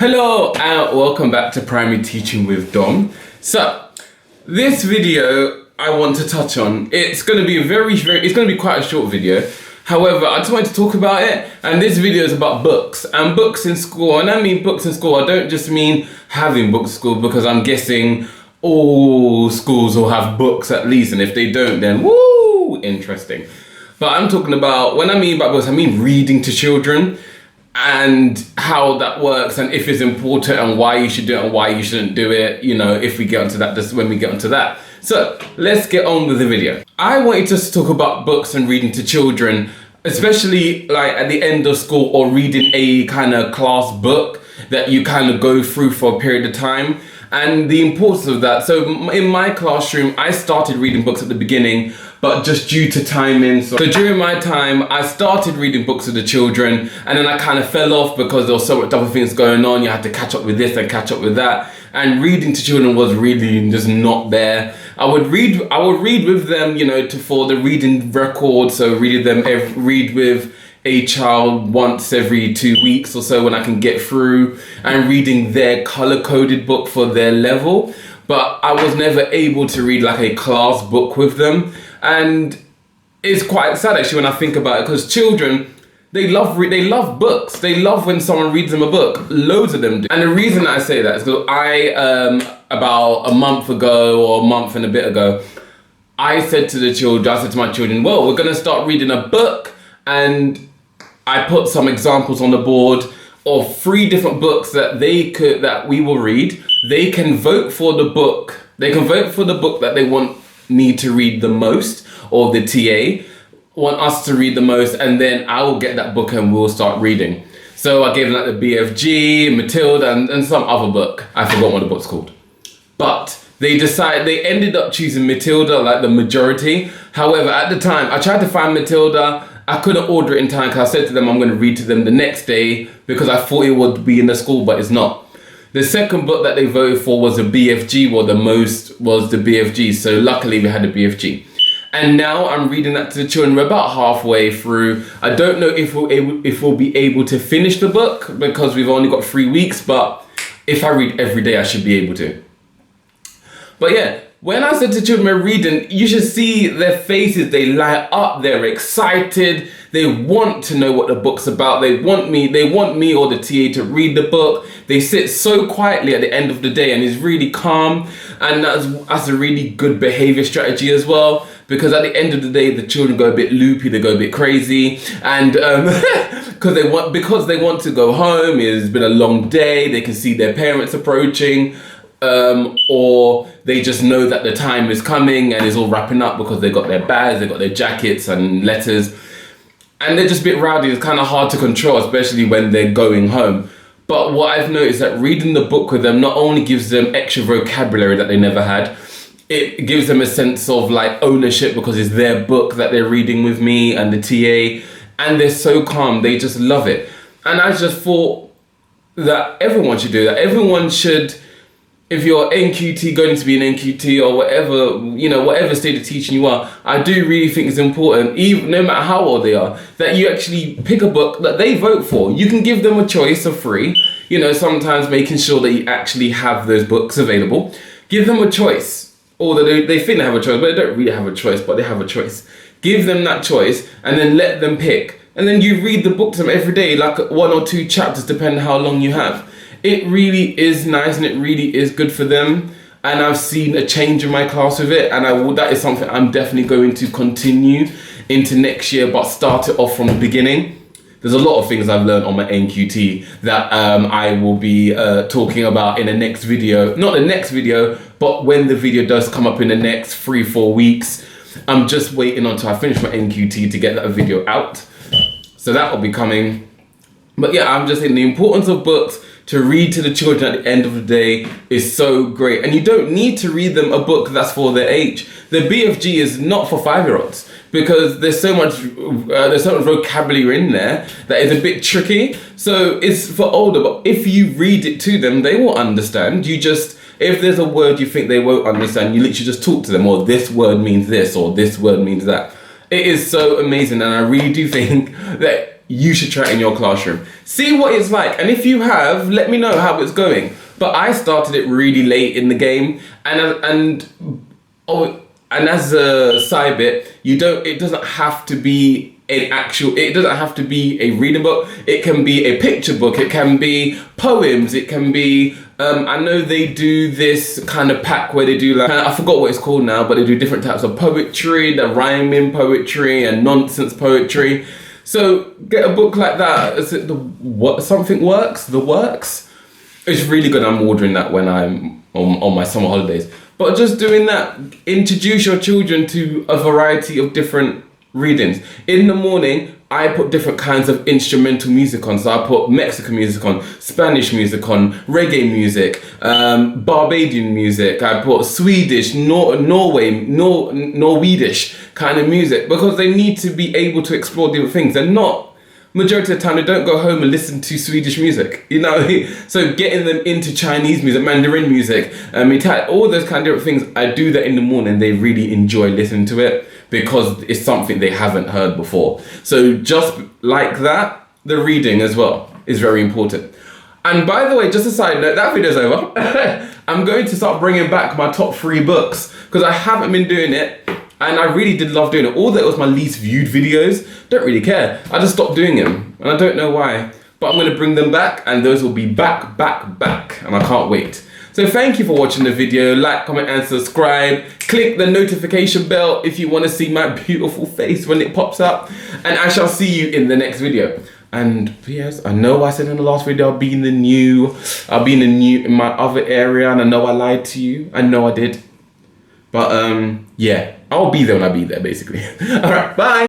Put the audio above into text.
Hello and welcome back to Primary Teaching with Dom. So, this video I want to touch on, it's going to be it's going to be quite a short video. However, I just wanted to talk about it, and this video is about books and books in school. And I mean books in school, I don't just mean having books in school, because I'm guessing all schools will have books at least, and if they don't, then woo, interesting. But I'm talking about, when I mean about books, I mean reading to children, and how that works, and if it's important, and why you should do it and why you shouldn't do it, you know, if we get onto that, just when we get onto that. So let's get on with the video. I wanted to talk about books and reading to children, especially like at the end of school, or reading a kind of class book that you kind of go through for a period of time, and the importance of that. So in my classroom, I started reading books at the beginning, but just due to timing. So during my time, I started reading books to the children, and then I kind of fell off because there was so much other things going on. You had to catch up with this and catch up with that. And reading to children was really just not there. I would read with them, you know, for the reading record. So read with a child once every 2 weeks or so when I can get through, and reading their color-coded book for their level. But I was never able to read like a class book with them. And it's quite sad actually when I think about it, because children, they love books. They love when someone reads them a book. Loads of them do. And the reason I say that is because about a month ago, or a month and a bit ago, I said to my children, well, we're gonna start reading a book, and I put some examples on the board of 3 different books that we will read. They can vote for the book. They can vote for the book that they want me to read the most, or the TA want us to read the most, and then I will get that book and we'll start reading. So I gave them like the BFG, Matilda, and some other book. I forgot what the book's called. But they ended up choosing Matilda, like the majority. However, at the time, I tried to find Matilda. I couldn't order it in time because I said to them I'm going to read to them the next day, because I thought it would be in the school, but it's not. The second book that they voted for was a BFG, or the most was the BFG. So luckily we had a BFG. And now I'm reading that to the children. We're about halfway through. I don't know if we'll be able to finish the book, because we've only got 3 weeks, but if I read every day, I should be able to. But yeah, when I said to children we're reading, you should see their faces. They light up, they're excited, they want to know what the book's about. They want me or the TA to read the book. They sit so quietly at the end of the day, and it's really calm, and that's a really good behavior strategy as well, because at the end of the day, the children go a bit loopy, they go a bit crazy, and because they want to go home. It's been a long day, they can see their parents approaching, or they just know that the time is coming and it's all wrapping up, because they got their bags, they got their jackets and letters, and they're just a bit rowdy. It's kind of hard to control, especially when they're going home. But what I've noticed is that reading the book with them not only gives them extra vocabulary that they never had, it gives them a sense of like ownership, because it's their book that they're reading with me and the TA, and they're so calm, they just love it. And I just thought that everyone should do that. Everyone should, if you're NQT, going to be an NQT, or whatever, you know, whatever state of teaching you are, I do really think it's important, even no matter how old they are, that you actually pick a book that they vote for. You can give them a choice of 3, you know, sometimes making sure that you actually have those books available. Give them a choice, or they think they have a choice, but they don't really have a choice, but they have a choice. Give them that choice, and then let them pick. And then you read the book to them every day, like 1 or 2 chapters, depending how long you have. It really is nice, and it really is good for them. And I've seen a change in my class with it, and that is something I'm definitely going to continue into next year, but start it off from the beginning. There's a lot of things I've learned on my NQT that I will be talking about in the next video. Not the next video, but when the video does come up in the next 3-4 weeks. I'm just waiting until I finish my NQT to get that video out. So that will be coming. But yeah, I'm just saying the importance of books to read to the children at the end of the day is so great. And you don't need to read them a book that's for their age. The BFG is not for 5-year-olds, because there's so much vocabulary in there that is a bit tricky. So it's for older, but if you read it to them, they will understand. If there's a word you think they won't understand, you literally just talk to them, or this word means this, or this word means that. It is so amazing, and I really do think that you should try it in your classroom. See what it's like, and if you have, let me know how it's going. But I started it really late in the game, and as a side bit, it doesn't have to be it doesn't have to be a reading book. It can be a picture book. It can be poems. It can be, I know they do this kind of pack where they do like, I forgot what it's called now, but they do different types of poetry, the rhyming poetry and nonsense poetry. So get a book like that. Is it Something Works? The Works? It's really good. I'm ordering that when I'm on my summer holidays. But just doing that, introduce your children to a variety of different readings. In the morning, I put different kinds of instrumental music on. So I put Mexican music on, Spanish music on, reggae music, Barbadian music. I put Swedish, Norwegish kind of music, because they need to be able to explore different things. They're not, majority of the time, they don't go home and listen to Swedish music, you know. So getting them into Chinese music, Mandarin music, Italian, all those kind of different things, I do that in the morning. They really enjoy listening to it because it's something they haven't heard before. So just like that, the reading as well is very important. And by the way, just a side note, that video's over. I'm going to start bringing back my top 3 books because I haven't been doing it. And I really did love doing it. Although it was my least viewed videos, don't really care. I just stopped doing them, and I don't know why. But I'm gonna bring them back, and those will be back, and I can't wait. So thank you for watching the video. Like, comment, and subscribe. Click the notification bell if you wanna see my beautiful face when it pops up. And I shall see you in the next video. And yes, I know I said in the last video I'll be in my other area, and I know I lied to you. I know I did. But yeah, I'll be there when I be there, basically. All right, bye.